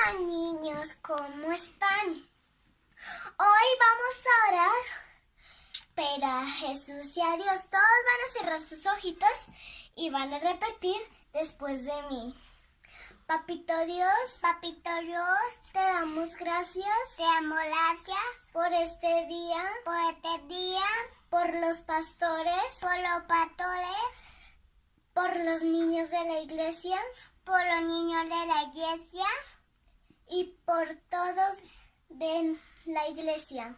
Hola niños, ¿cómo están? Hoy vamos a orar, pero a Jesús y a Dios. Todos van a cerrar sus ojitos y van a repetir después de mí. Papito Dios, te damos gracias por este día, por los pastores, por los niños de la iglesia y por todos de la iglesia.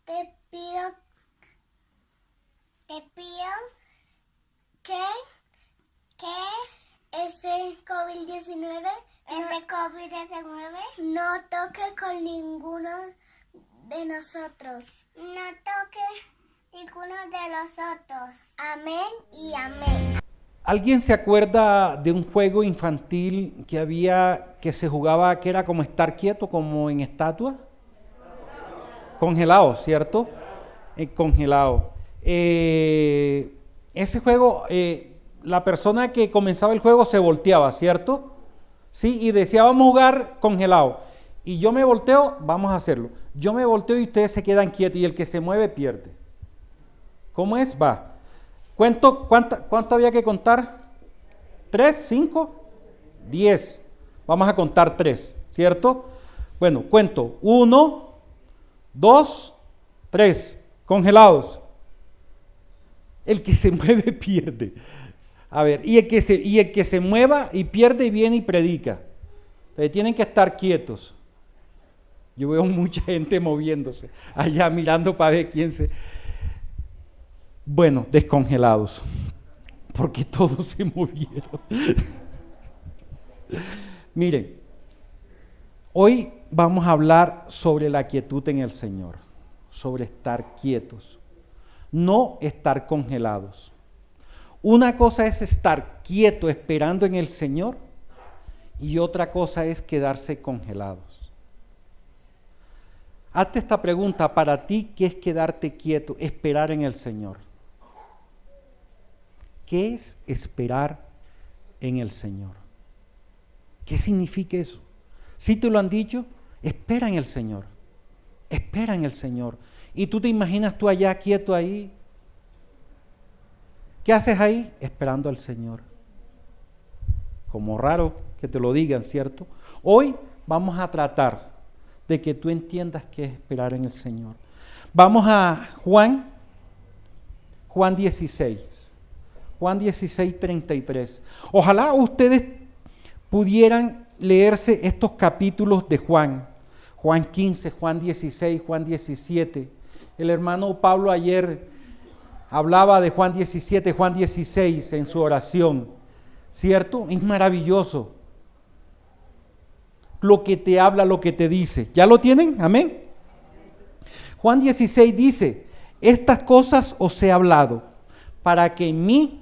Te pido que ese COVID-19 no toque con ninguno de nosotros. Amén y amén. ¿Alguien se acuerda de un juego infantil que se jugaba, que era como estar quieto, como en estatua? Congelado, ¿cierto? Congelado. Ese juego, la persona que comenzaba el juego se volteaba, ¿cierto? Sí, y decía, vamos a jugar congelado. Y yo me volteo, vamos a hacerlo. Yo me volteo y ustedes se quedan quietos y el que se mueve pierde. ¿Cómo es? Va. ¿Cuánto había que contar? ¿3? ¿5? 10. Vamos a contar 3, ¿cierto? Bueno, cuento. 1, 2, 3. Congelados. El que se mueve pierde. A ver, y el que se mueva y pierde viene y predica. Entonces, tienen que estar quietos. Yo veo mucha gente moviéndose allá mirando para ver quién se... Bueno, descongelados, porque todos se movieron. Miren, hoy vamos a hablar sobre la quietud en el Señor, sobre estar quietos, no estar congelados. Una cosa es estar quieto esperando en el Señor y otra cosa es quedarse congelados. Hazte esta pregunta, para ti, ¿qué es quedarte quieto, esperar en el Señor? ¿Qué es esperar en el Señor? ¿Qué significa eso? Si te lo han dicho, espera en el Señor. Espera en el Señor. Y tú te imaginas tú allá quieto ahí. ¿Qué haces ahí? Esperando al Señor. Como raro que te lo digan, ¿cierto? Hoy vamos a tratar de que tú entiendas qué es esperar en el Señor. Vamos a Juan 16. Juan 16, 33. Ojalá ustedes pudieran leerse estos capítulos de Juan. Juan 15, Juan 16, Juan 17. El hermano Pablo ayer hablaba de Juan 17, Juan 16 en su oración. ¿Cierto? Es maravilloso lo que te habla, lo que te dice. ¿Ya lo tienen? Amén. Juan 16 dice, estas cosas os he hablado para que en mí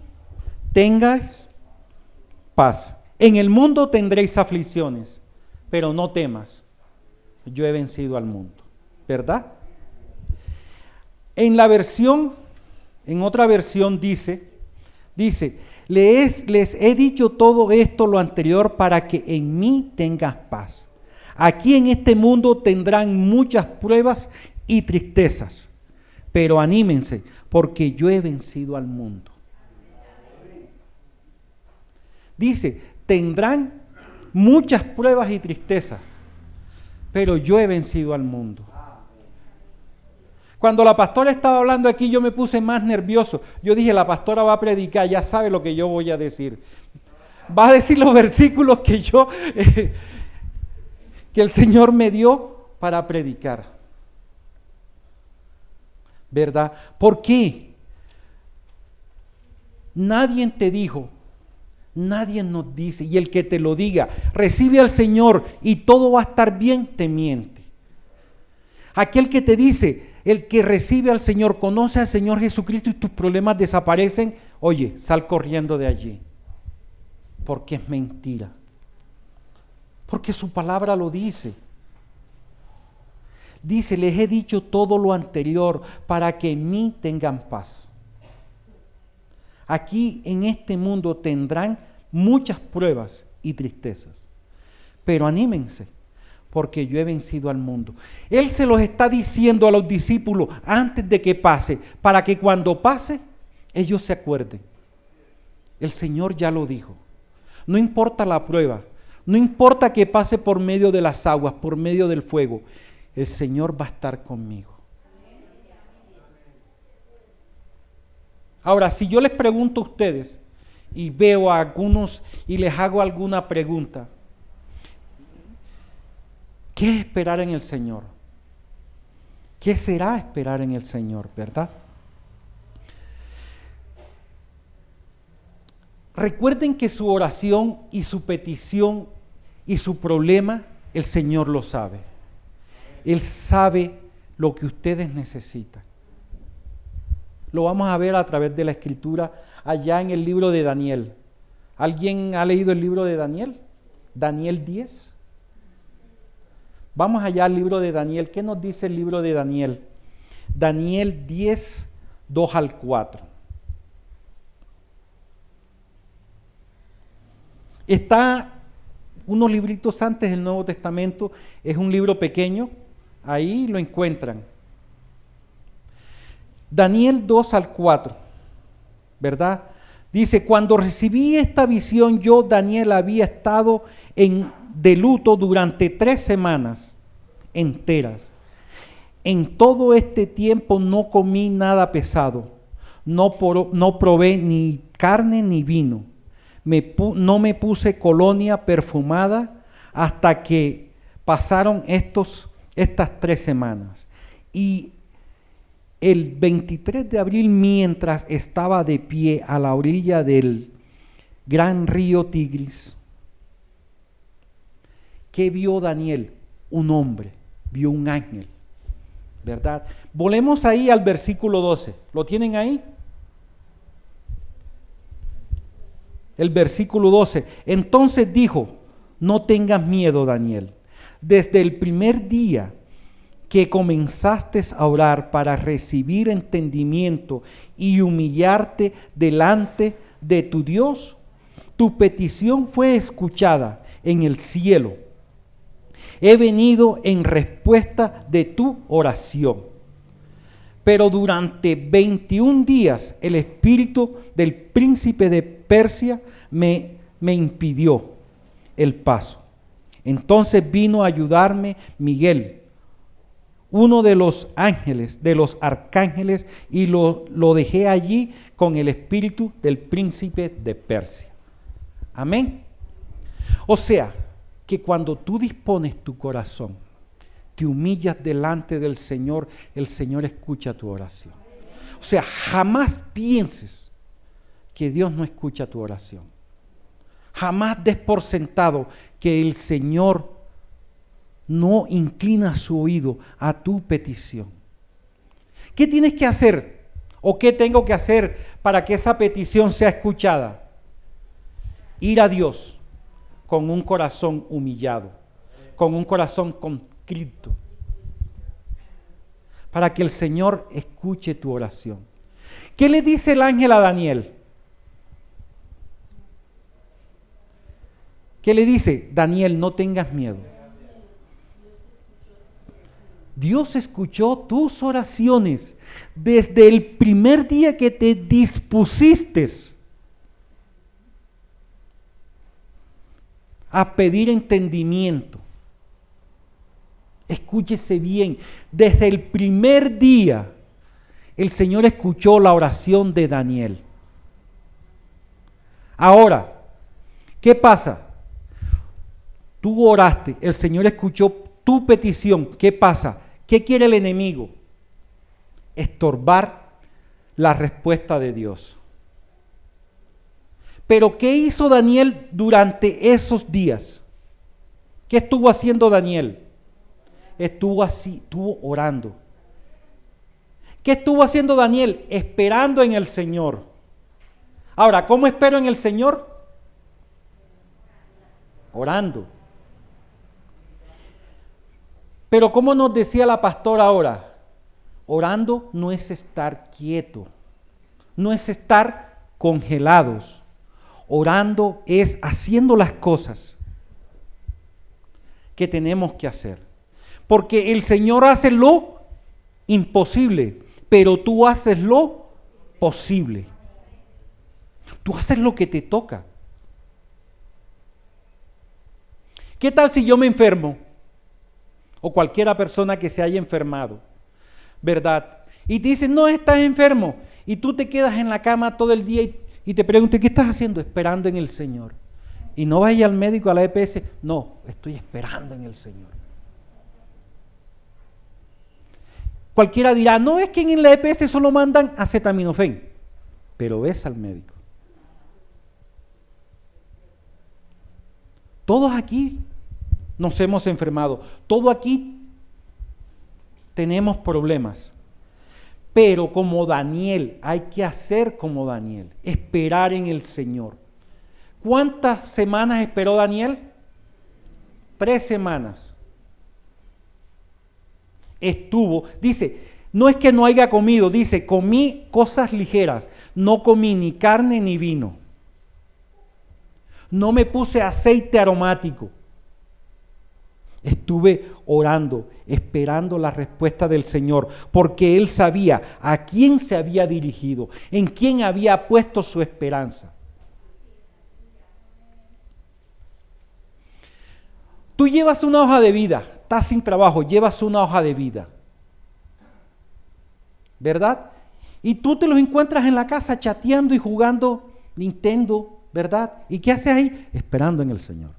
tengáis paz. En el mundo tendréis aflicciones, pero no temas, yo he vencido al mundo. ¿Verdad? En otra versión dice, les he dicho todo esto, lo anterior, para que en mí tengas paz. Aquí en este mundo tendrán muchas pruebas y tristezas, pero anímense, porque yo he vencido al mundo. Dice, tendrán muchas pruebas y tristezas, pero yo he vencido al mundo. Cuando la pastora estaba hablando aquí, yo me puse más nervioso. Yo dije, la pastora va a predicar, ya sabe lo que yo voy a decir. Va a decir los versículos que que el Señor me dio para predicar. ¿Verdad? ¿Por qué? Nadie te dijo, nadie nos dice, y el que te lo diga, recibe al Señor y todo va a estar bien, te miente. Aquel que te dice, el que recibe al Señor, conoce al Señor Jesucristo y tus problemas desaparecen, oye, sal corriendo de allí, porque es mentira. Porque su palabra lo dice. Dice, les he dicho todo lo anterior para que en mí tengan paz. Aquí en este mundo tendrán muchas pruebas y tristezas. Pero anímense, porque yo he vencido al mundo. Él se los está diciendo a los discípulos antes de que pase, para que cuando pase, ellos se acuerden. El Señor ya lo dijo. No importa la prueba, no importa que pase por medio de las aguas, por medio del fuego, el Señor va a estar conmigo. Ahora, si yo les pregunto a ustedes, y veo a algunos y les hago alguna pregunta, ¿qué es esperar en el Señor? ¿Qué será esperar en el Señor, verdad? Recuerden que su oración y su petición y su problema, el Señor lo sabe. Él sabe lo que ustedes necesitan. Lo vamos a ver a través de la Escritura allá en el libro de Daniel. ¿Alguien ha leído el libro de Daniel? Daniel 10. Vamos allá al libro de Daniel. ¿Qué nos dice el libro de Daniel? Daniel 10, 2 al 4. Está unos libritos antes del Nuevo Testamento. Es un libro pequeño. Ahí lo encuentran. Daniel 2 al 4, ¿verdad? Dice, cuando recibí esta visión, yo, Daniel, había estado de luto durante 3 semanas enteras. En todo este tiempo no comí nada pesado, no probé ni carne ni vino, no me puse colonia perfumada hasta que pasaron estas 3 semanas. Y el 23 de abril, mientras estaba de pie a la orilla del gran río Tigris, ¿qué vio Daniel? Un hombre, vio un ángel, ¿verdad? Volvemos ahí al versículo 12. ¿Lo tienen ahí? El versículo 12. Entonces dijo, no tengas miedo, Daniel. Desde el primer día que comenzaste a orar para recibir entendimiento y humillarte delante de tu Dios, tu petición fue escuchada en el cielo. He venido en respuesta de tu oración. Pero durante 21 días el espíritu del príncipe de Persia me impidió el paso. Entonces vino a ayudarme Miguel, uno de los ángeles, de los arcángeles, y lo dejé allí con el espíritu del príncipe de Persia. Amén. O sea, que cuando tú dispones tu corazón, te humillas delante del Señor, el Señor escucha tu oración. O sea, jamás pienses que Dios no escucha tu oración. Jamás des por sentado que el Señor no inclina su oído a tu petición. ¿Qué tienes que hacer? ¿O qué tengo que hacer para que esa petición sea escuchada? Ir a Dios con un corazón humillado, con un corazón contrito, para que el Señor escuche tu oración. ¿Qué le dice el ángel a Daniel? ¿Qué le dice? Daniel, no tengas miedo. Dios escuchó tus oraciones desde el primer día que te dispusiste a pedir entendimiento. Escúchese bien, desde el primer día el Señor escuchó la oración de Daniel. Ahora, ¿qué pasa? Tú oraste, el Señor escuchó tu petición. ¿Qué pasa? ¿Qué quiere el enemigo? Estorbar la respuesta de Dios. Pero ¿qué hizo Daniel durante esos días? ¿Qué estuvo haciendo Daniel? Estuvo orando. ¿Qué estuvo haciendo Daniel? Esperando en el Señor. Ahora, ¿cómo espero en el Señor? Orando. Pero como nos decía la pastora ahora, orando no es estar quieto, no es estar congelados. Orando es haciendo las cosas que tenemos que hacer. Porque el Señor hace lo imposible, pero tú haces lo posible. Tú haces lo que te toca. ¿Qué tal si yo me enfermo? O cualquiera persona que se haya enfermado, ¿verdad? Y te dicen, no, estás enfermo. Y tú te quedas en la cama todo el día y te preguntas, ¿qué estás haciendo? Esperando en el Señor. Y no vayas al médico, a la EPS. No, estoy esperando en el Señor. Cualquiera dirá, no, es que en la EPS solo mandan acetaminofén. Pero ves al médico. Todos aquí nos hemos enfermado. Todos aquí tenemos problemas. Pero como Daniel, hay que hacer como Daniel, esperar en el Señor. ¿Cuántas semanas esperó Daniel? 3 semanas. Estuvo, dice, no es que no haya comido, dice, comí cosas ligeras, no comí ni carne ni vino. No me puse aceite aromático. Estuve orando, esperando la respuesta del Señor, porque Él sabía a quién se había dirigido, en quién había puesto su esperanza. Tú llevas una hoja de vida, estás sin trabajo, llevas una hoja de vida, ¿verdad? Y tú te los encuentras en la casa chateando y jugando Nintendo, ¿verdad? ¿Y qué haces ahí? Esperando en el Señor.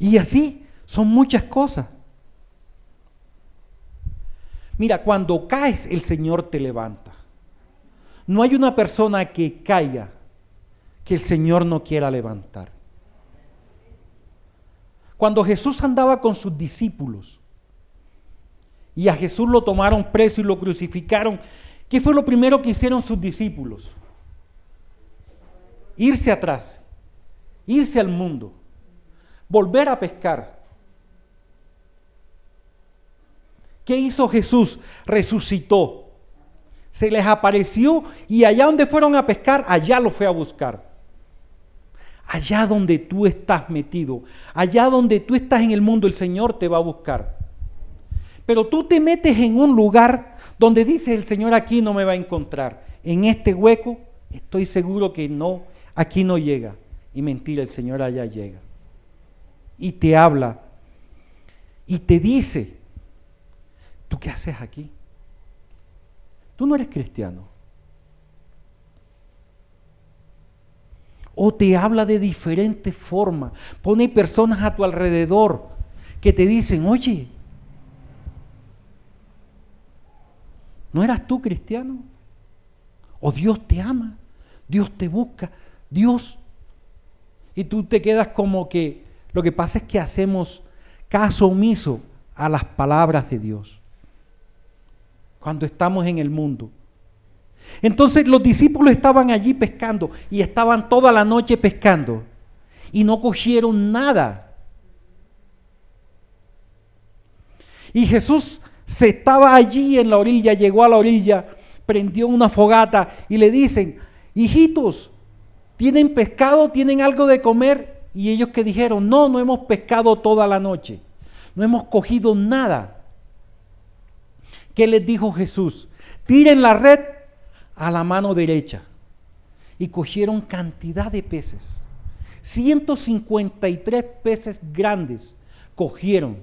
Y así son muchas cosas. Mira, cuando caes, el Señor te levanta. No hay una persona que caiga que el Señor no quiera levantar. Cuando Jesús andaba con sus discípulos y a Jesús lo tomaron preso y lo crucificaron, ¿qué fue lo primero que hicieron sus discípulos? Irse atrás, irse al mundo. Volver a pescar. ¿Qué hizo Jesús? Resucitó. Se les apareció y allá donde fueron a pescar, allá lo fue a buscar. Allá donde tú estás metido, allá donde tú estás en el mundo, el Señor te va a buscar. Pero tú te metes en un lugar donde dice el Señor, aquí no me va a encontrar. En este hueco estoy seguro que no, aquí no llega. Y mentira, el Señor allá llega. Y te habla y te dice, ¿tú qué haces aquí? Tú no eres cristiano. O te habla de diferentes formas. Pone personas a tu alrededor que te dicen, oye, ¿no eras tú cristiano? O Dios te ama, Dios te busca, Dios. Y tú te quedas como que lo que pasa es que hacemos caso omiso a las palabras de Dios cuando estamos en el mundo. Entonces los discípulos estaban allí pescando y estaban toda la noche pescando y no cogieron nada. Y Jesús se estaba allí en la orilla, llegó a la orilla, prendió una fogata y le dicen, hijitos, ¿tienen pescado? ¿Tienen algo de comer? Y ellos que dijeron, no hemos pescado toda la noche, no hemos cogido nada. ¿Qué les dijo Jesús? Tiren la red a la mano derecha. Y cogieron cantidad de peces. 153 peces grandes cogieron.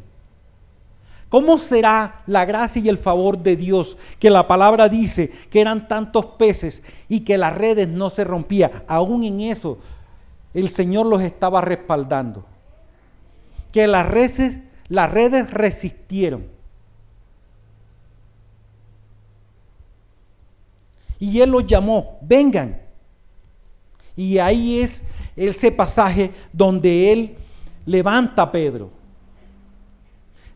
¿Cómo será la gracia y el favor de Dios que la palabra dice que eran tantos peces y que las redes no se rompían? Aún en eso el Señor los estaba respaldando. Que las redes resistieron. Y Él los llamó, vengan. Y ahí es ese pasaje donde Él levanta a Pedro.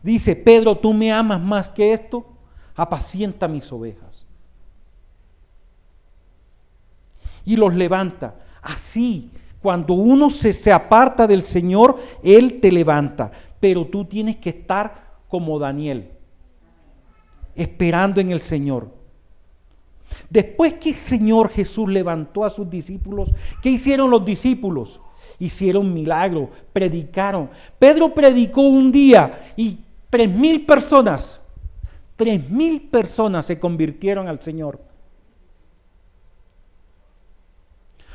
Dice, Pedro, ¿tú me amas más que esto? Apacienta mis ovejas. Y los levanta. Así, cuando uno se aparta del Señor, Él te levanta. Pero tú tienes que estar como Daniel, esperando en el Señor. Después que el Señor Jesús levantó a sus discípulos, ¿qué hicieron los discípulos? Hicieron milagros, predicaron. Pedro predicó un día y 3,000 personas se convirtieron al Señor.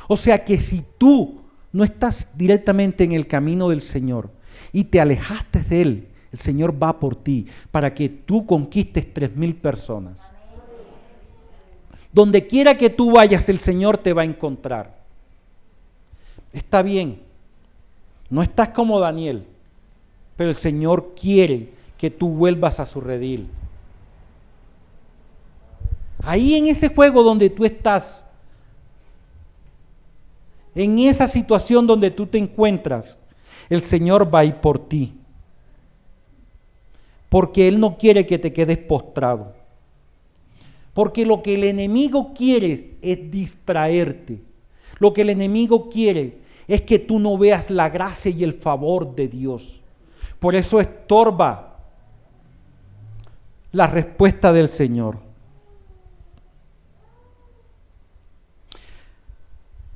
O sea que si tú no estás directamente en el camino del Señor y te alejaste de Él, el Señor va por ti para que tú conquistes 3,000 personas. Donde quiera que tú vayas, el Señor te va a encontrar. Está bien, no estás como Daniel, pero el Señor quiere que tú vuelvas a su redil. Ahí en ese juego donde tú estás, en esa situación donde tú te encuentras, el Señor va a ir por ti. Porque Él no quiere que te quedes postrado. Porque lo que el enemigo quiere es distraerte. Lo que el enemigo quiere es que tú no veas la gracia y el favor de Dios. Por eso estorba la respuesta del Señor.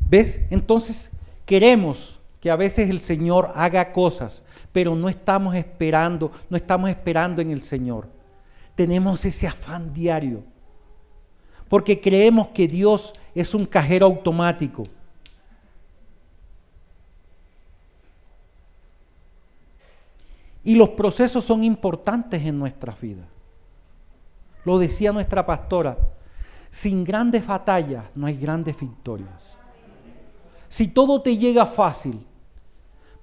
¿Ves? Entonces queremos que a veces el Señor haga cosas, pero no estamos esperando en el Señor. Tenemos ese afán diario, porque creemos que Dios es un cajero automático. Y los procesos son importantes en nuestras vidas. Lo decía nuestra pastora, sin grandes batallas no hay grandes victorias. Si todo te llega fácil,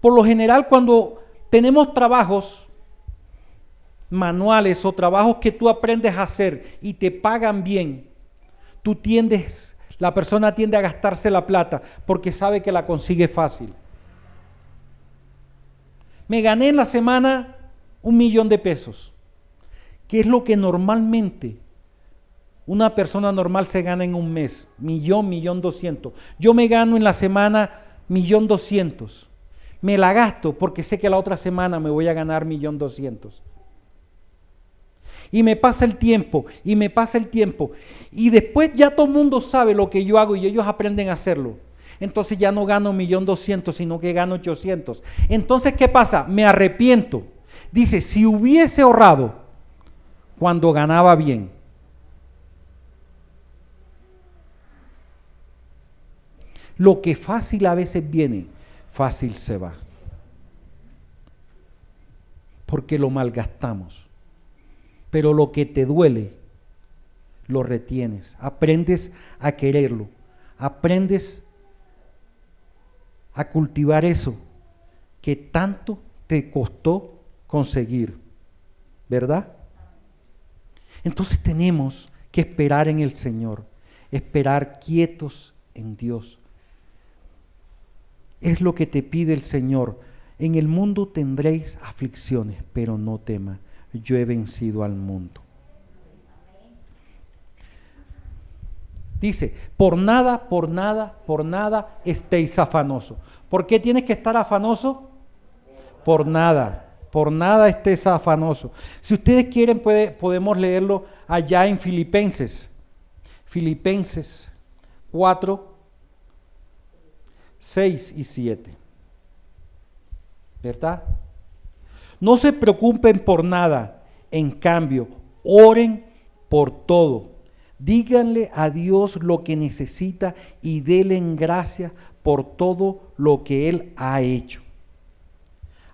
por lo general cuando tenemos trabajos manuales o trabajos que tú aprendes a hacer y te pagan bien, la persona tiende a gastarse la plata porque sabe que la consigue fácil. Me gané en la semana 1,000,000 de pesos, que es lo que normalmente una persona normal se gana en un mes, 1,000,000, 1,200,000. Yo me gano en la semana 1,200,000. Me la gasto porque sé que la otra semana me voy a ganar 1,200,000. Y me pasa el tiempo, y después ya todo el mundo sabe lo que yo hago y ellos aprenden a hacerlo. Entonces ya no gano 1,200,000, sino que gano 800. Entonces, ¿qué pasa? Me arrepiento. Dice, si hubiese ahorrado cuando ganaba bien. Lo que fácil a veces viene, fácil se va. Porque lo malgastamos. Pero lo que te duele, lo retienes. Aprendes a quererlo. Aprendes a cultivar eso que tanto te costó conseguir. ¿Verdad? Entonces tenemos que esperar en el Señor. Esperar quietos en Dios. Es lo que te pide el Señor. En el mundo tendréis aflicciones, pero no temas. Yo he vencido al mundo. Dice, por nada estéis afanosos. ¿Por qué tienes que estar afanoso? Por nada estés afanoso. Si ustedes quieren, podemos leerlo allá en Filipenses 4, 6 y 7. ¿Verdad? No se preocupen por nada, en cambio, oren por todo. Díganle a Dios lo que necesita y denle gracias por todo lo que Él ha hecho.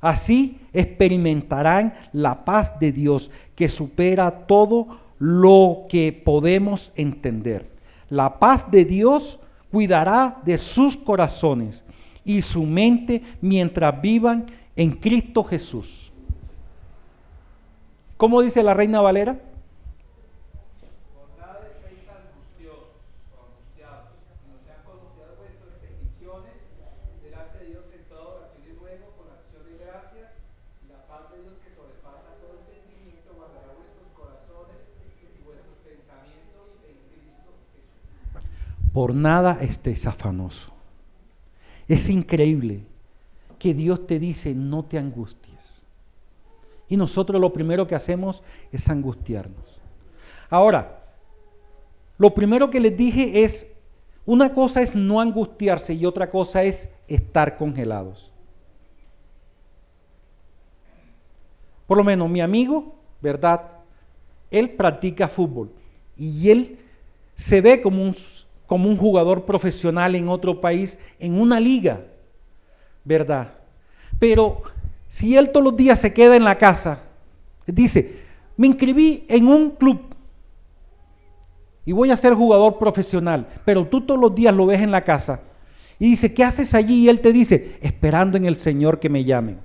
Así experimentarán la paz de Dios que supera todo lo que podemos entender. La paz de Dios cuidará de sus corazones y su mente mientras vivan en Cristo Jesús. ¿Cómo dice la Reina Valera? Por nada estéis angustiosos o angustiados, sino sean conocidas vuestras peticiones delante de Dios en toda oración y ruego con acción de gracias, y la paz de Dios que sobrepasa todo entendimiento guardará vuestros corazones y vuestros pensamientos en Cristo Jesús. Por nada estés afanoso. Es increíble que Dios te dice, no te angusties. Y nosotros lo primero que hacemos es angustiarnos. Ahora, lo primero que les dije es, una cosa es no angustiarse y otra cosa es estar congelados. Por lo menos mi amigo, ¿verdad? Él practica fútbol y él se ve como un jugador profesional en otro país, en una liga, ¿verdad? Pero si él todos los días se queda en la casa, dice, me inscribí en un club y voy a ser jugador profesional, pero tú todos los días lo ves en la casa y dice, ¿qué haces allí? Y él te dice, esperando en el Señor que me llamen.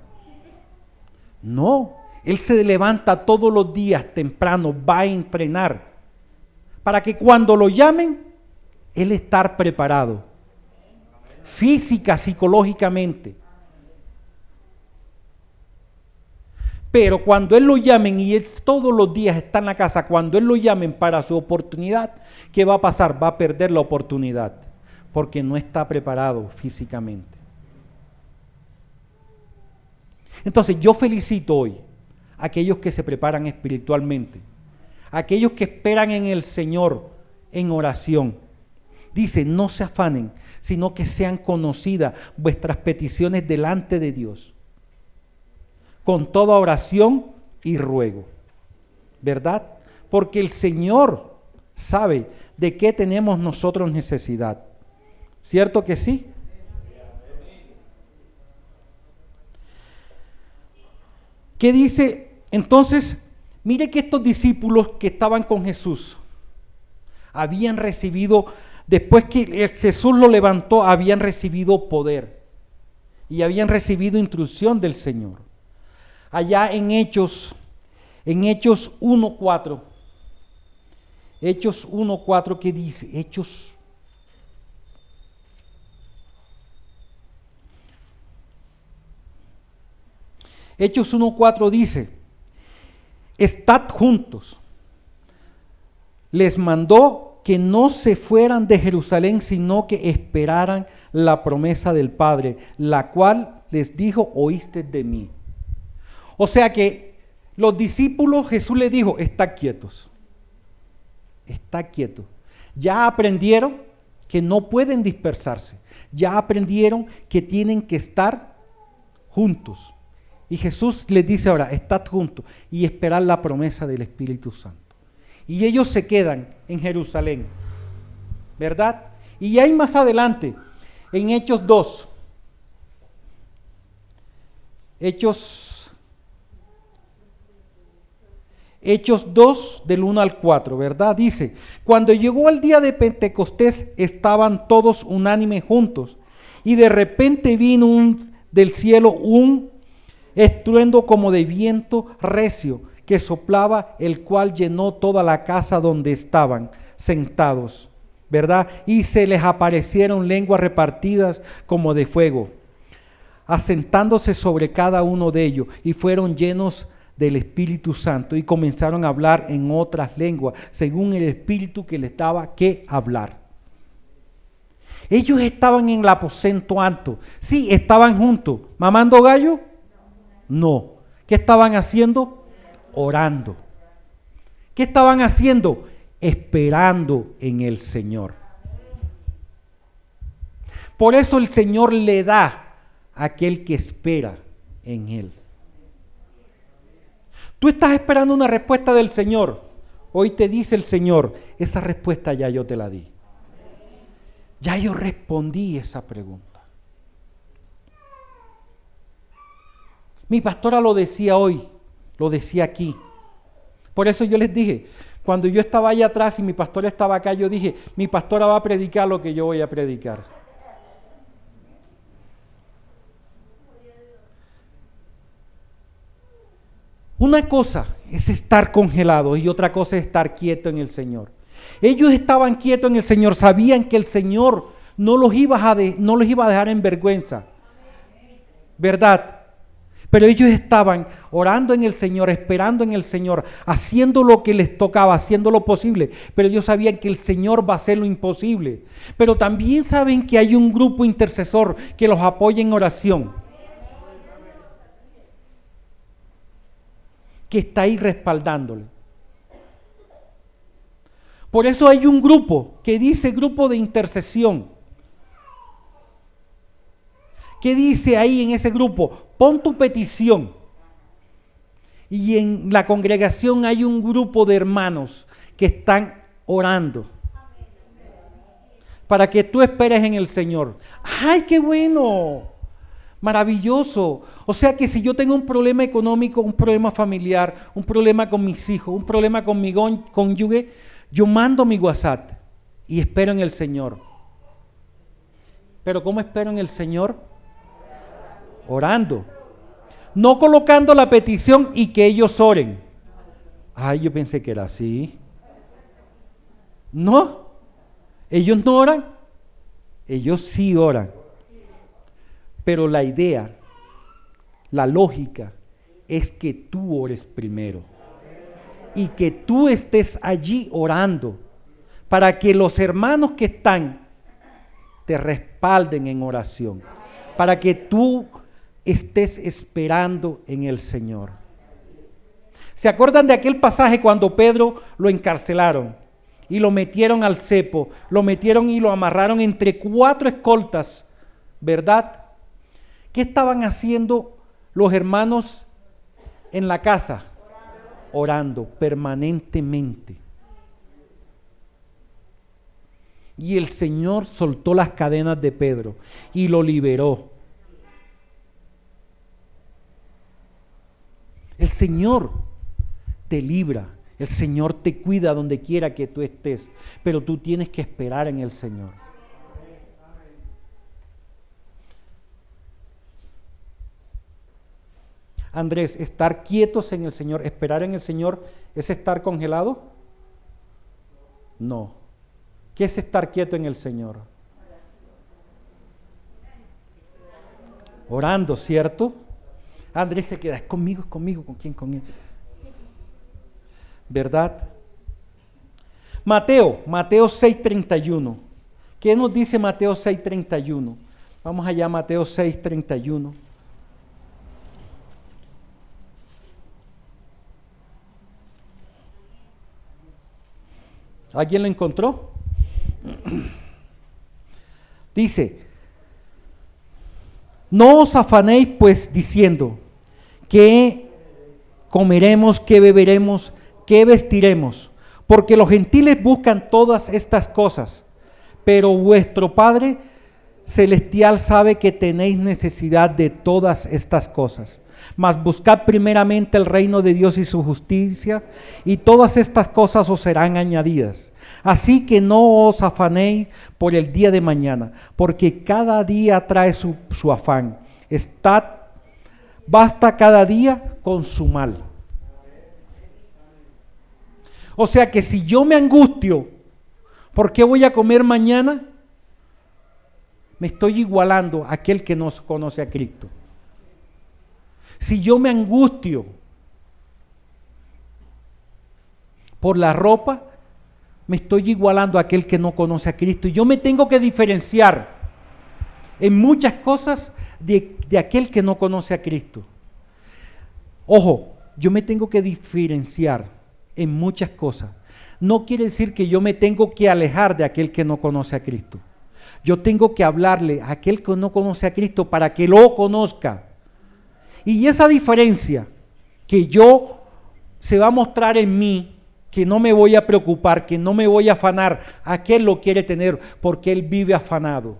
No, él se levanta todos los días temprano, va a entrenar, para que cuando lo llamen, él estar preparado, física, psicológicamente. Pero cuando él lo llamen y él todos los días está en la casa, cuando él lo llamen para su oportunidad, ¿qué va a pasar? Va a perder la oportunidad, porque no está preparado físicamente. Entonces yo felicito hoy a aquellos que se preparan espiritualmente, a aquellos que esperan en el Señor en oración. Dice, no se afanen, sino que sean conocidas vuestras peticiones delante de Dios, con toda oración y ruego, ¿verdad? Porque el Señor sabe de qué tenemos nosotros necesidad. ¿Cierto que sí? ¿Qué dice? Entonces, mire que estos discípulos que estaban con Jesús habían recibido, después que Jesús lo levantó, habían recibido poder y habían recibido instrucción del Señor. Allá en Hechos 1:4, Hechos 1:4, ¿qué dice? Hechos 1:4 dice, estad juntos. Les mandó que no se fueran de Jerusalén, sino que esperaran la promesa del Padre, la cual les dijo, oíste de mí. O sea que los discípulos, Jesús les dijo, estad quietos. Estad quietos. Ya aprendieron que no pueden dispersarse. Ya aprendieron que tienen que estar juntos. Y Jesús les dice ahora, estad juntos y esperad la promesa del Espíritu Santo. Y ellos se quedan en Jerusalén, ¿verdad? Y ahí más adelante, en Hechos 2, Hechos 2 del 1 al 4, ¿verdad? Dice, cuando llegó el día de Pentecostés estaban todos unánimes juntos y de repente vino del cielo un estruendo como de viento recio que soplaba, el cual llenó toda la casa donde estaban sentados, ¿verdad? Y se les aparecieron lenguas repartidas como de fuego, asentándose sobre cada uno de ellos, y fueron llenos del Espíritu Santo y comenzaron a hablar en otras lenguas, según el Espíritu que les daba que hablar. Ellos estaban en el aposento alto, sí, estaban juntos, mamando gallo. No. ¿Qué estaban haciendo? Orando. ¿Qué estaban haciendo? Esperando en el Señor. Por eso el Señor le da a aquel que espera en Él. Tú estás esperando una respuesta del Señor. Hoy te dice el Señor, esa respuesta ya yo te la di. Ya yo respondí esa pregunta. Mi pastora lo decía hoy, lo decía aquí. Por eso yo les dije, cuando yo estaba allá atrás y mi pastora estaba acá, yo dije, mi pastora va a predicar lo que yo voy a predicar. Una cosa es estar congelado y otra cosa es estar quieto en el Señor. Ellos estaban quietos en el Señor, sabían que el Señor no los iba a dejar en vergüenza, ¿verdad? Pero ellos estaban orando en el Señor, esperando en el Señor, haciendo lo que les tocaba, haciendo lo posible. Pero ellos sabían que el Señor va a hacer lo imposible. Pero también saben que hay un grupo intercesor que los apoya en oración, que está ahí respaldándole. Por eso hay un grupo que dice grupo de intercesión. ¿Qué dice ahí en ese grupo? Pon tu petición. Y en la congregación hay un grupo de hermanos que están orando para que tú esperes en el Señor. ¡Ay, qué bueno! Maravilloso. O sea que si yo tengo un problema económico, un problema familiar, un problema con mis hijos, un problema con mi cónyuge, yo mando mi WhatsApp y espero en el Señor. ¿Pero cómo espero en el Señor? Orando. No colocando la petición y que ellos oren. Ay, yo pensé que era así. No, ellos no oran. Ellos sí oran. Pero la idea, la lógica, es que tú ores primero. Y que tú estés allí orando. Para que los hermanos que están te respalden en oración. Para que tú estés esperando en el Señor. ¿Se acuerdan de aquel pasaje cuando Pedro lo encarcelaron y lo metieron al cepo, lo metieron y lo amarraron entre 4 escoltas, ¿verdad? ¿Qué estaban haciendo los hermanos en la casa? Orando permanentemente. Y el Señor soltó las cadenas de Pedro y lo liberó. El Señor te libra, el Señor te cuida donde quiera que tú estés, pero tú tienes que esperar en el Señor. Andrés, estar quietos en el Señor, esperar en el Señor, ¿es estar congelado? No. ¿Qué es estar quieto en el Señor? Orando, ¿cierto? Andrés se queda, es conmigo, ¿con quién? Con él. ¿Verdad? Mateo 6:31. ¿Qué nos dice Mateo 6:31? Vamos allá a Mateo 6:31. ¿Alguien lo encontró? Dice, no os afanéis pues diciendo, ¿qué comeremos, qué beberemos, qué vestiremos? Porque los gentiles buscan todas estas cosas, pero vuestro Padre Celestial sabe que tenéis necesidad de todas estas cosas. Mas buscad primeramente el reino de Dios y su justicia, y todas estas cosas os serán añadidas. Así que no os afanéis por el día de mañana, porque cada día trae su afán. Basta cada día con su mal. O sea que si yo me angustio, ¿por qué voy a comer mañana? Me estoy igualando a aquel que no conoce a Cristo. Si yo me angustio por la ropa, me estoy igualando a aquel que no conoce a Cristo. Y yo me tengo que diferenciar en muchas cosas de aquel que no conoce a Cristo. Ojo, yo me tengo que diferenciar en muchas cosas. No quiere decir que yo me tengo que alejar de aquel que no conoce a Cristo. Yo tengo que hablarle a aquel que no conoce a Cristo para que lo conozca. Y esa diferencia que yo se va a mostrar en mí, que no me voy a preocupar, que no me voy a afanar, aquel lo quiere tener porque él vive afanado.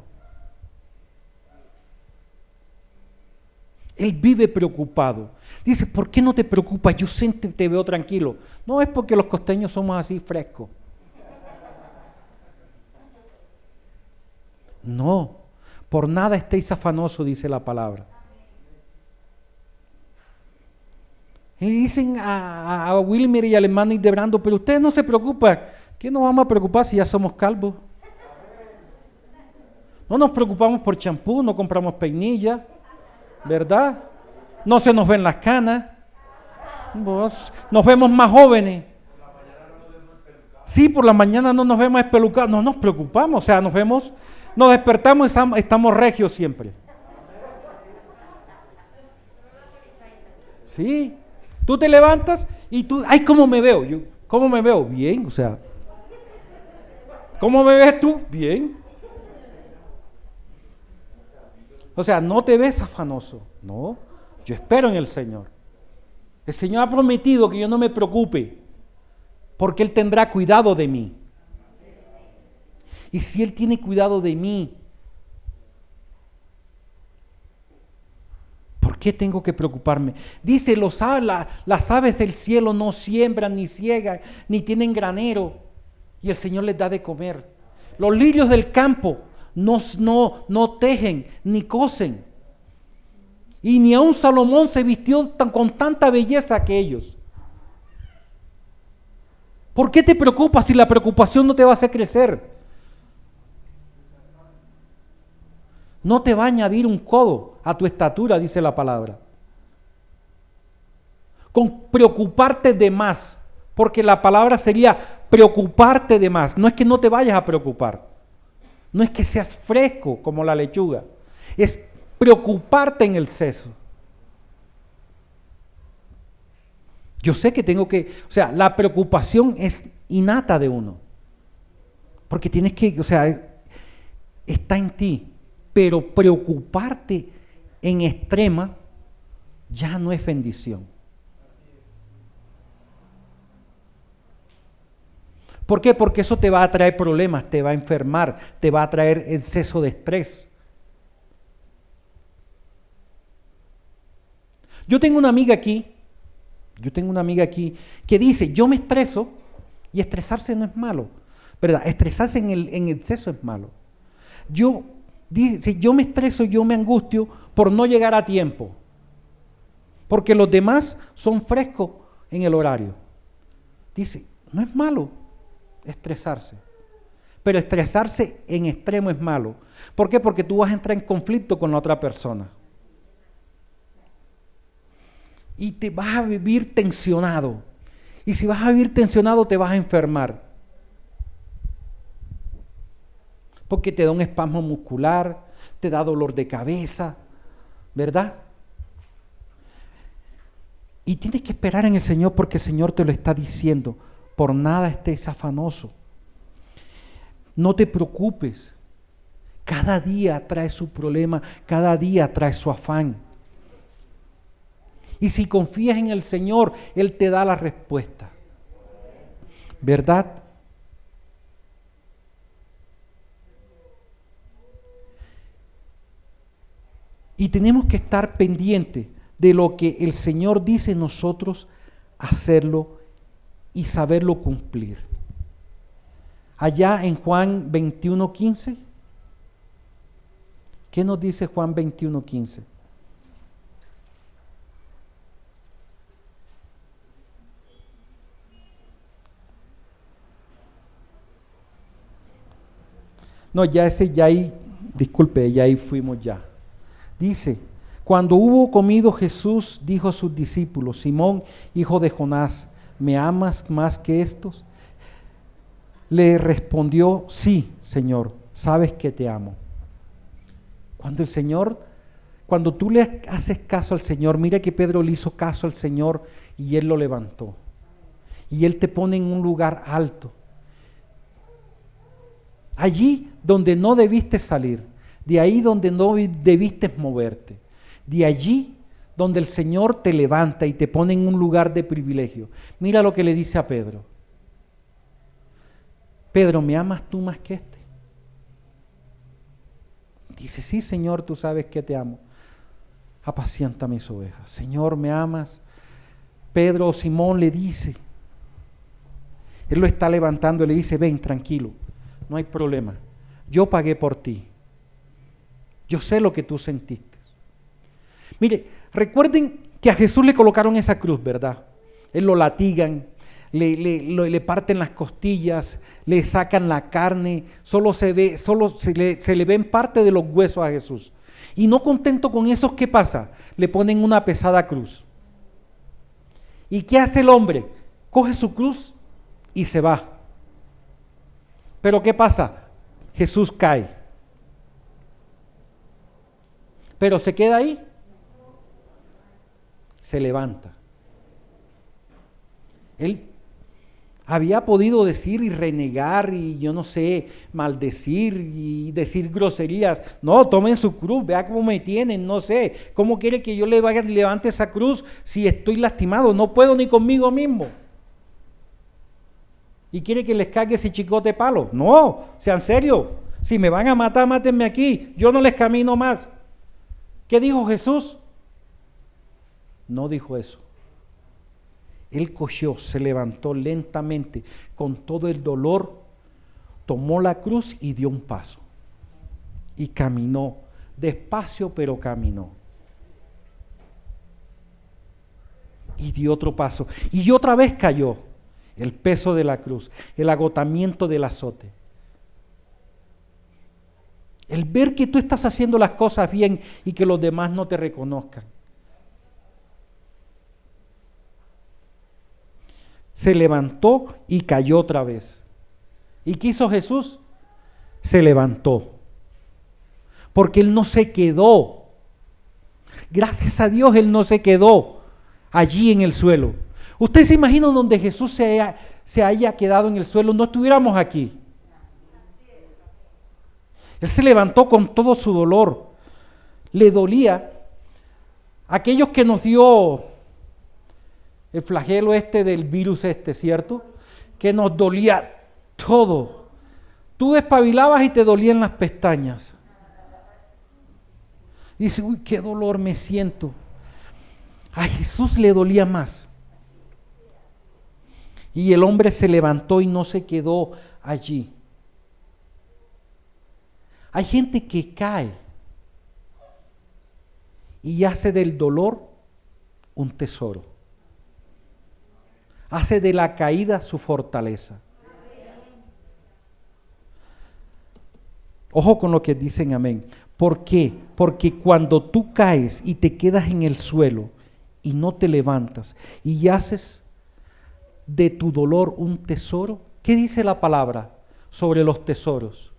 Él vive preocupado. Dice, ¿por qué no te preocupas? Yo siempre te veo tranquilo. No es porque los costeños somos así frescos. No, por nada estéis afanosos, dice la palabra. Y dicen a Wilmer y al hermano Hildebrando, pero ustedes no se preocupan. ¿Qué nos vamos a preocupar si ya somos calvos? No nos preocupamos por champú, no compramos peinilla, ¿verdad? No se nos ven las canas. Nos vemos más jóvenes. Sí, por la mañana no nos vemos espelucados, no nos preocupamos, o sea, nos despertamos y estamos regios siempre. Sí. Tú te levantas y tú, ay, ¿cómo me veo? ¿Cómo me veo? Bien, o sea, ¿Cómo me ves tú? Bien. O sea, no te ves afanoso. No, yo espero en el Señor. El Señor ha prometido que yo no me preocupe, porque Él tendrá cuidado de mí. Y si Él tiene cuidado de mí, ¿por qué tengo que preocuparme? Dice, las aves del cielo no siembran, ni ciegan, ni tienen granero, y el Señor les da de comer. Los lirios del campo no tejen, ni cosen. Y ni aun Salomón se vistió con tanta belleza que ellos. ¿Por qué te preocupas si la preocupación no te va a hacer crecer? No te va a añadir un codo a tu estatura, dice la palabra. Con preocuparte de más, porque la palabra sería preocuparte de más. No es que no te vayas a preocupar, no es que seas fresco como la lechuga, es preocuparte en el exceso. Yo sé que la preocupación es innata de uno, porque tienes que, está en ti. Pero preocuparte en extrema ya no es bendición. ¿Por qué? Porque eso te va a traer problemas, te va a enfermar, te va a traer exceso de estrés. Yo tengo una amiga aquí que dice, yo me estreso, y estresarse no es malo, ¿verdad? Estresarse en exceso es malo. Dice, yo me estreso, yo me angustio por no llegar a tiempo, porque los demás son frescos en el horario. Dice, no es malo estresarse, pero estresarse en extremo es malo. ¿Por qué? Porque tú vas a entrar en conflicto con la otra persona. Y te vas a vivir tensionado. Y si vas a vivir tensionado, te vas a enfermar. Porque te da un espasmo muscular, te da dolor de cabeza, ¿verdad? Y tienes que esperar en el Señor, porque el Señor te lo está diciendo. Por nada estés afanoso. No te preocupes. Cada día trae su problema, cada día trae su afán. Y si confías en el Señor, Él te da la respuesta. ¿Verdad? Y tenemos que estar pendientes de lo que el Señor dice, nosotros hacerlo y saberlo cumplir. Allá en Juan 21:15, ¿qué nos dice Juan 21:15? No, ya ahí fuimos ya. Dice, cuando hubo comido Jesús, dijo a sus discípulos, Simón, hijo de Jonás, ¿me amas más que estos? Le respondió, sí, Señor, sabes que te amo. Cuando tú le haces caso al Señor, mira que Pedro le hizo caso al Señor y Él lo levantó. Y Él te pone en un lugar alto. Allí donde no debiste salir, de ahí donde no debiste moverte, de allí donde el Señor te levanta y te pone en un lugar de privilegio. Mira lo que le dice a Pedro. Pedro, ¿me amas tú más que este? Dice, sí, Señor, tú sabes que te amo. Apacienta mis ovejas. Señor, ¿me amas? Pedro o Simón le dice, él lo está levantando y le dice, ven, tranquilo, no hay problema. Yo pagué por ti. Yo sé lo que tú sentiste. Mire, recuerden que a Jesús le colocaron esa cruz, ¿verdad? Él lo latigan, le parten las costillas, le sacan la carne, solo se le ven parte de los huesos a Jesús. Y no contento con eso, ¿qué pasa? Le ponen una pesada cruz. ¿Y qué hace el hombre? Coge su cruz y se va. Pero ¿qué pasa? Jesús cae. Pero se queda ahí. Se levanta. Él Había podido decir y renegar y yo no sé, maldecir y decir groserías. No, tomen su cruz, vea cómo me tienen, no sé. ¿Cómo quiere que yo levante esa cruz si estoy lastimado? No puedo ni conmigo mismo. ¿Y quiere que les cargue ese chicote palo? No, sean serios. Si me van a matar, mátenme aquí. Yo no les camino más. ¿Qué dijo Jesús? No dijo eso. Él cogió, se levantó lentamente, con todo el dolor, tomó la cruz y dio un paso. Y caminó, despacio pero caminó. Y dio otro paso. Y otra vez cayó el peso de la cruz, el agotamiento del azote. El ver que tú estás haciendo las cosas bien y que los demás no te reconozcan. Se levantó y cayó otra vez. ¿Y qué hizo Jesús? Se levantó. Porque Él no se quedó. Gracias a Dios Él no se quedó allí en el suelo. ¿Ustedes se imaginan donde Jesús se haya quedado en el suelo? No estuviéramos aquí. Él se levantó con todo su dolor. Le dolía. Aquellos que nos dio el flagelo del virus ¿cierto? Que nos dolía todo. Tú despabilabas y te dolían las pestañas. Y dices, uy, qué dolor me siento. A Jesús le dolía más. Y el hombre se levantó y no se quedó allí. Hay gente que cae y hace del dolor un tesoro. Hace de la caída su fortaleza. Ojo con lo que dicen amén. ¿Por qué? Porque cuando tú caes y te quedas en el suelo y no te levantas y haces de tu dolor un tesoro, ¿qué dice la palabra sobre los tesoros?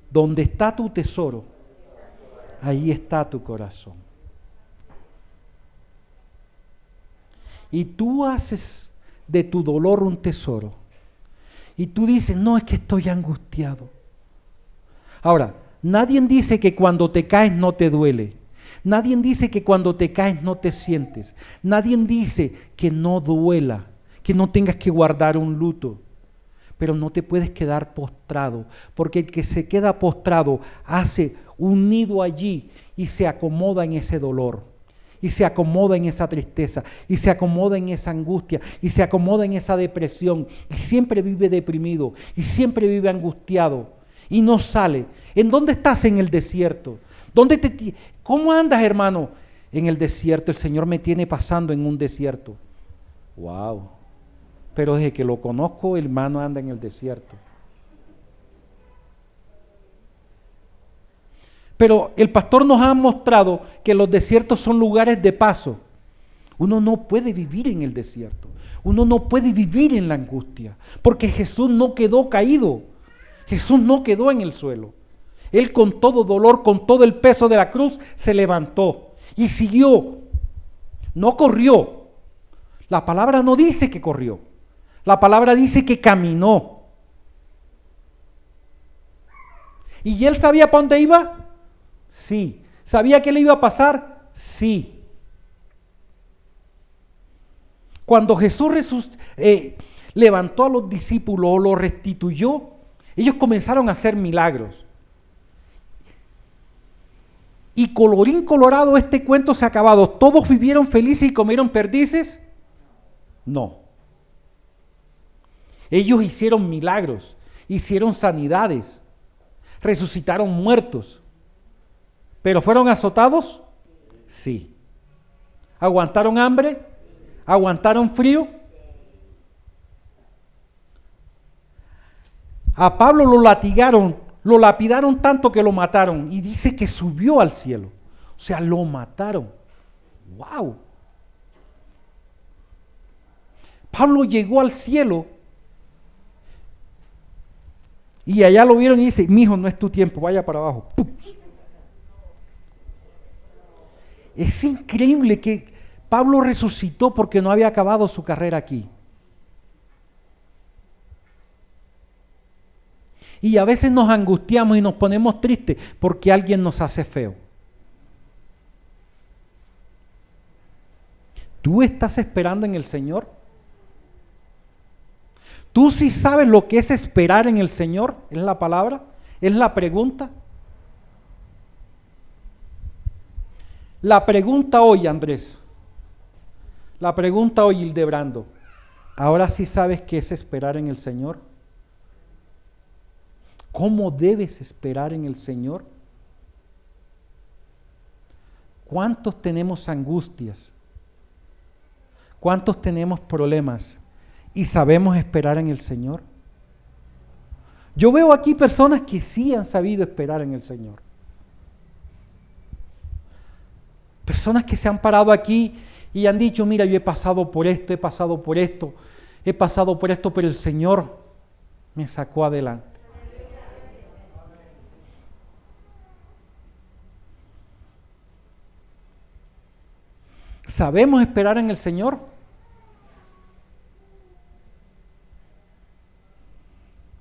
Donde está tu tesoro, ahí está tu corazón. Y tú haces de tu dolor un tesoro. Y tú dices, no, es que estoy angustiado. Ahora, nadie dice que cuando te caes no te duele. Nadie dice que cuando te caes no te sientes. Nadie dice que no duela, que no tengas que guardar un luto. Pero no te puedes quedar postrado, porque el que se queda postrado hace un nido allí y se acomoda en ese dolor. Y se acomoda en esa tristeza, y se acomoda en esa angustia, y se acomoda en esa depresión, y siempre vive deprimido, y siempre vive angustiado, y no sale. ¿En dónde estás? En el desierto. ¿Cómo andas, hermano? En el desierto. El Señor me tiene pasando en un desierto. Wow. Pero desde que lo conozco, el hermano anda en el desierto. Pero el pastor nos ha mostrado que los desiertos son lugares de paso. Uno no puede vivir en el desierto. Uno no puede vivir en la angustia. Porque Jesús no quedó caído. Jesús no quedó en el suelo. Él con todo dolor, con todo el peso de la cruz, se levantó y siguió. No corrió. La palabra no dice que corrió. La palabra dice que caminó. ¿Y él sabía para dónde iba? Sí. ¿Sabía que le iba a pasar? Sí. Cuando Jesús levantó a los discípulos o los restituyó, ellos comenzaron a hacer milagros. Y colorín colorado, este cuento se ha acabado. ¿Todos vivieron felices y comieron perdices? No. Ellos hicieron milagros, hicieron sanidades, resucitaron muertos. ¿Pero fueron azotados? Sí. ¿Aguantaron hambre? ¿Aguantaron frío? A Pablo lo latigaron, lo lapidaron tanto que lo mataron. Y dice que subió al cielo. O sea, lo mataron. ¡Wow! Pablo llegó al cielo. Y allá lo vieron y dice, mijo, no es tu tiempo, vaya para abajo. ¡Pum! Es increíble que Pablo resucitó porque no había acabado su carrera aquí. Y a veces nos angustiamos y nos ponemos tristes porque alguien nos hace feo. ¿Tú estás esperando en el Señor? ¿Tú sí sabes lo que es esperar en el Señor? ¿Es la palabra? ¿Es la pregunta? La pregunta hoy, Andrés. La pregunta hoy, Hildebrando. ¿Ahora sí sabes qué es esperar en el Señor? ¿Cómo debes esperar en el Señor? ¿Cuántos tenemos angustias? ¿Cuántos tenemos problemas? ¿Y sabemos esperar en el Señor? Yo veo aquí personas que sí han sabido esperar en el Señor. Personas que se han parado aquí y han dicho, mira, yo he pasado por esto, he pasado por esto, he pasado por esto, pero el Señor me sacó adelante. ¿Sabemos esperar en el Señor?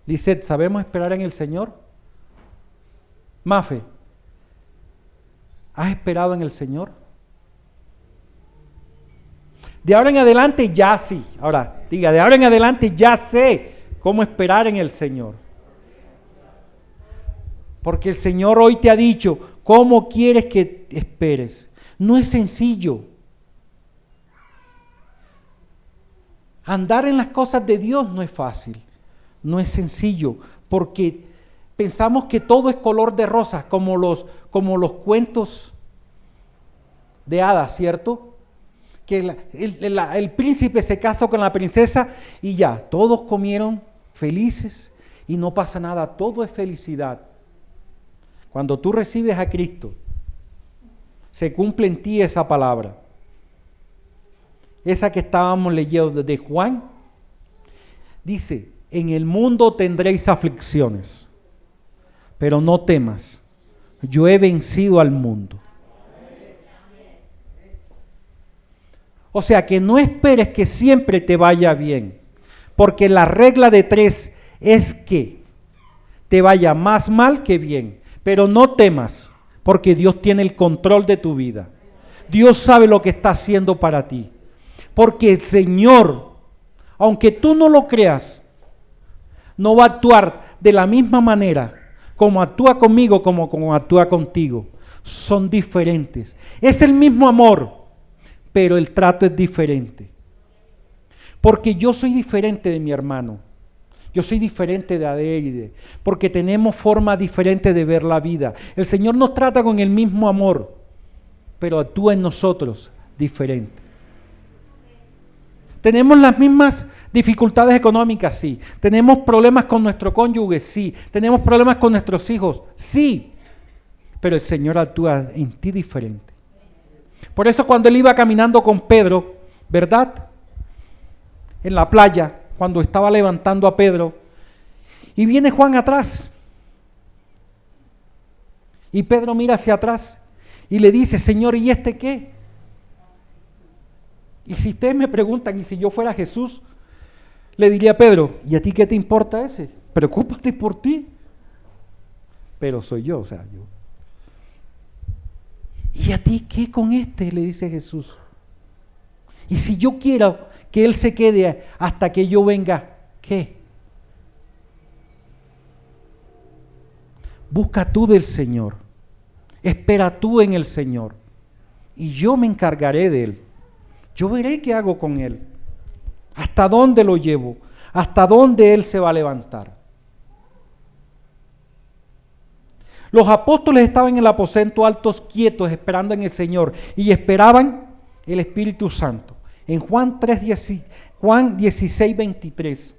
Dice, ¿sabemos esperar en el Señor? Mafe, ¿has esperado en el Señor? De ahora en adelante ya sí. Ahora, diga, de ahora en adelante ya sé cómo esperar en el Señor. Porque el Señor hoy te ha dicho, ¿cómo quieres que esperes? No es sencillo. Andar en las cosas de Dios no es fácil. No es sencillo, porque pensamos que todo es color de rosas, como los cuentos de hadas, ¿cierto? Que el príncipe se casó con la princesa y ya, todos comieron felices y no pasa nada, todo es felicidad. Cuando tú recibes a Cristo, se cumple en ti esa palabra. Esa que estábamos leyendo de Juan, dice, en el mundo tendréis aflicciones, pero no temas, yo he vencido al mundo. O sea que no esperes que siempre te vaya bien, porque la regla de 3 es que te vaya más mal que bien, pero no temas, porque Dios tiene el control de tu vida. Dios sabe lo que está haciendo para ti, porque el Señor, aunque tú no lo creas, no va a actuar de la misma manera como actúa conmigo, como actúa contigo. Son diferentes. Es el mismo amor, pero el trato es diferente. Porque yo soy diferente de mi hermano. Yo soy diferente de Adelide, porque tenemos formas diferentes de ver la vida. El Señor nos trata con el mismo amor, pero actúa en nosotros diferente. ¿Tenemos las mismas dificultades económicas? Sí. ¿Tenemos problemas con nuestro cónyuge? Sí. ¿Tenemos problemas con nuestros hijos? Sí. Pero el Señor actúa en ti diferente. Por eso cuando Él iba caminando con Pedro, ¿verdad? En la playa, cuando estaba levantando a Pedro, y viene Juan atrás. Y Pedro mira hacia atrás y le dice, Señor, ¿y este qué? Y si ustedes me preguntan, y si yo fuera Jesús, le diría a Pedro, ¿y a ti qué te importa ese? Preocúpate por ti. Pero soy yo, o sea, yo. ¿Y a ti qué con este? Le dice Jesús. Y si yo quiero que él se quede hasta que yo venga, ¿qué? Busca tú del Señor. Espera tú en el Señor. Y yo me encargaré de él. Yo veré qué hago con él, hasta dónde lo llevo, hasta dónde él se va a levantar. Los apóstoles estaban en el aposento altos quietos esperando en el Señor y esperaban el Espíritu Santo. En Juan 16, 23.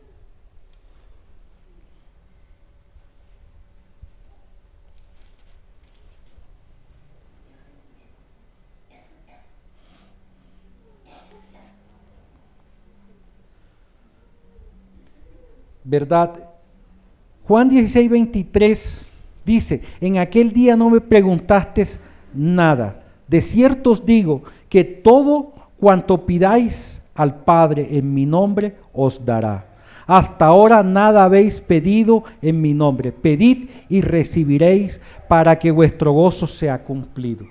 ¿Verdad? Juan 16, 23 dice, en aquel día no me preguntaste nada. De cierto os digo que todo cuanto pidáis al Padre en mi nombre os dará. Hasta ahora nada habéis pedido en mi nombre. Pedid y recibiréis para que vuestro gozo sea cumplido.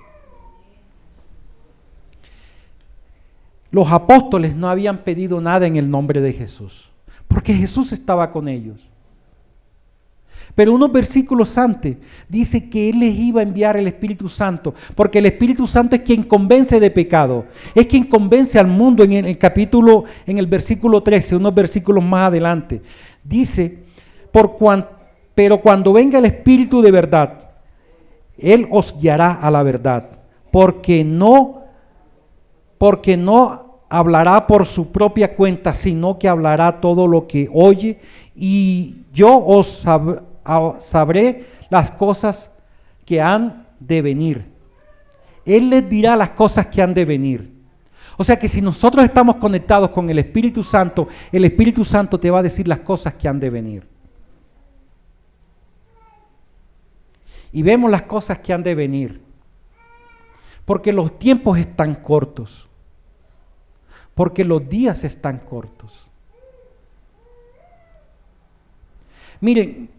Los apóstoles no habían pedido nada en el nombre de Jesús, porque Jesús estaba con ellos. Pero unos versículos antes dice que Él les iba a enviar el Espíritu Santo, porque el Espíritu Santo es quien convence de pecado, es quien convence al mundo. En el versículo 13, unos versículos más adelante, dice, pero cuando venga el Espíritu de verdad, Él os guiará a la verdad, porque no hablará por su propia cuenta, sino que hablará todo lo que oye, y yo os sabré las cosas que han de venir. Él les dirá las cosas que han de venir. O sea que si nosotros estamos conectados con el Espíritu Santo, el Espíritu Santo te va a decir las cosas que han de venir. Y vemos las cosas que han de venir, porque los tiempos están cortos, porque los días están cortos. Miren,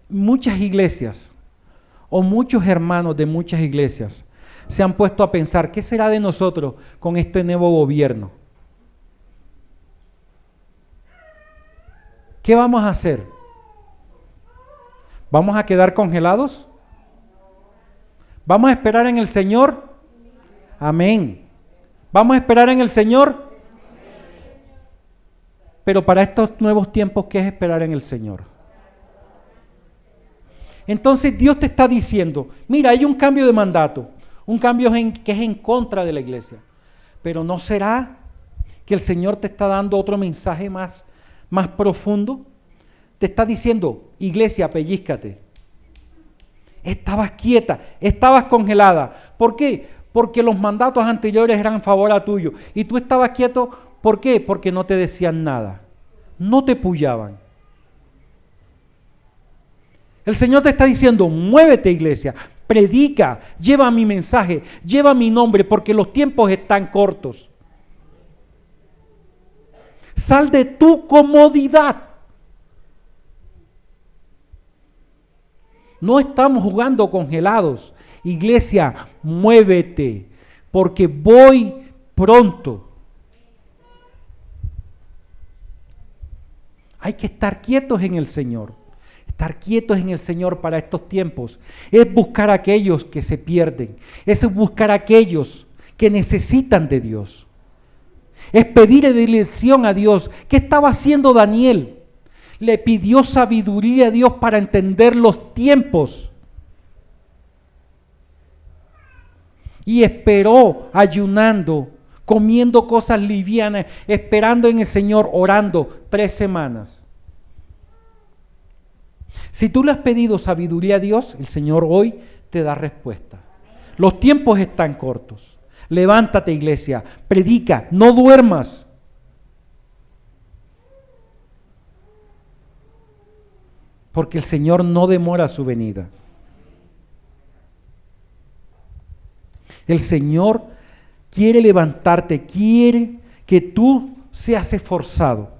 muchas iglesias o muchos hermanos de muchas iglesias se han puesto a pensar, ¿qué será de nosotros con este nuevo gobierno? ¿Qué vamos a hacer? ¿Vamos a quedar congelados? ¿Vamos a esperar en el Señor? Amén. ¿Vamos a esperar en el Señor? Pero para estos nuevos tiempos, ¿qué es esperar en el Señor? Entonces Dios te está diciendo, mira, hay un cambio de mandato, un cambio que es en contra de la iglesia. Pero ¿no será que el Señor te está dando otro mensaje más profundo? Te está diciendo, iglesia, pellízcate. Estabas quieta, estabas congelada. ¿Por qué? Porque los mandatos anteriores eran en favor a tuyo. Y tú estabas quieto, ¿por qué? Porque no te decían nada. No te pullaban. El Señor te está diciendo, muévete, iglesia, predica, lleva mi mensaje, lleva mi nombre, porque los tiempos están cortos. Sal de tu comodidad. No estamos jugando congelados. Iglesia, muévete, porque voy pronto. Hay que estar quietos en el Señor. Estar quietos en el Señor para estos tiempos es buscar a aquellos que se pierden, es buscar a aquellos que necesitan de Dios, es pedirle dirección a Dios. ¿Qué estaba haciendo Daniel? Le pidió sabiduría a Dios para entender los tiempos y esperó ayunando, comiendo cosas livianas, esperando en el Señor, orando 3 semanas. Si tú le has pedido sabiduría a Dios, el Señor hoy te da respuesta. Los tiempos están cortos. Levántate, iglesia, predica, no duermas. Porque el Señor no demora su venida. El Señor quiere levantarte, quiere que tú seas esforzado.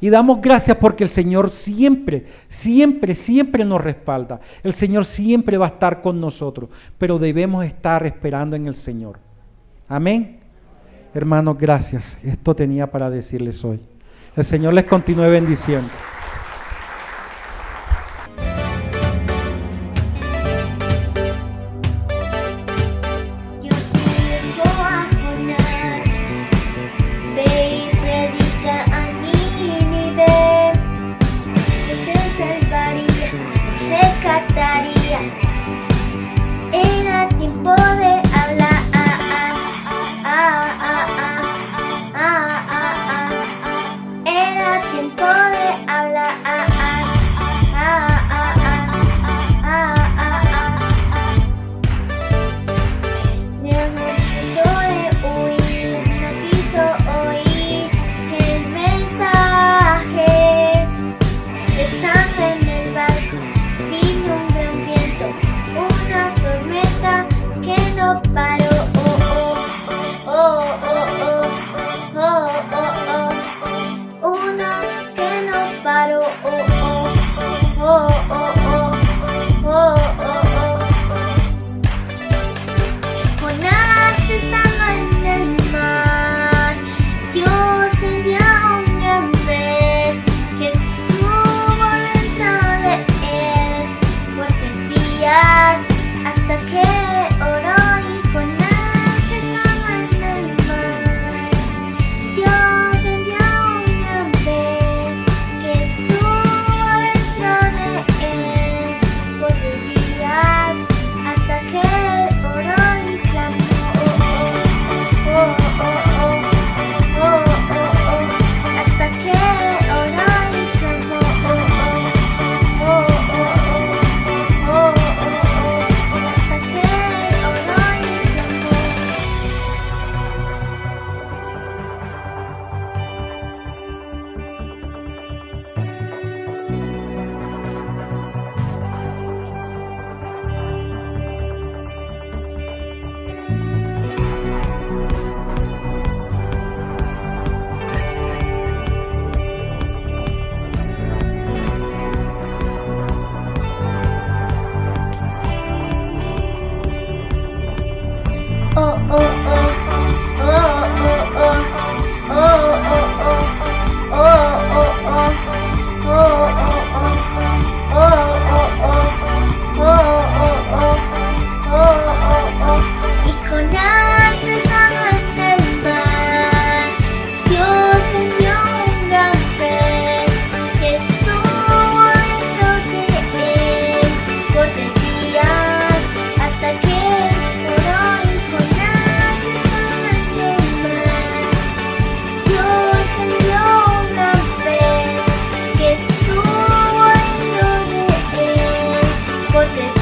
Y damos gracias porque el Señor siempre, siempre, siempre nos respalda. El Señor siempre va a estar con nosotros, pero debemos estar esperando en el Señor. Amén. Hermanos, gracias. Esto tenía para decirles hoy. El Señor les continúe bendiciendo. Era tiempo de hablar, era tiempo de hablar, tiempo de huir, no quiso oír el mensaje. Estando en el barco, vino un gran viento, una tormenta que no paró. Oh, oh, oh, oh, oh, oh, oh. porque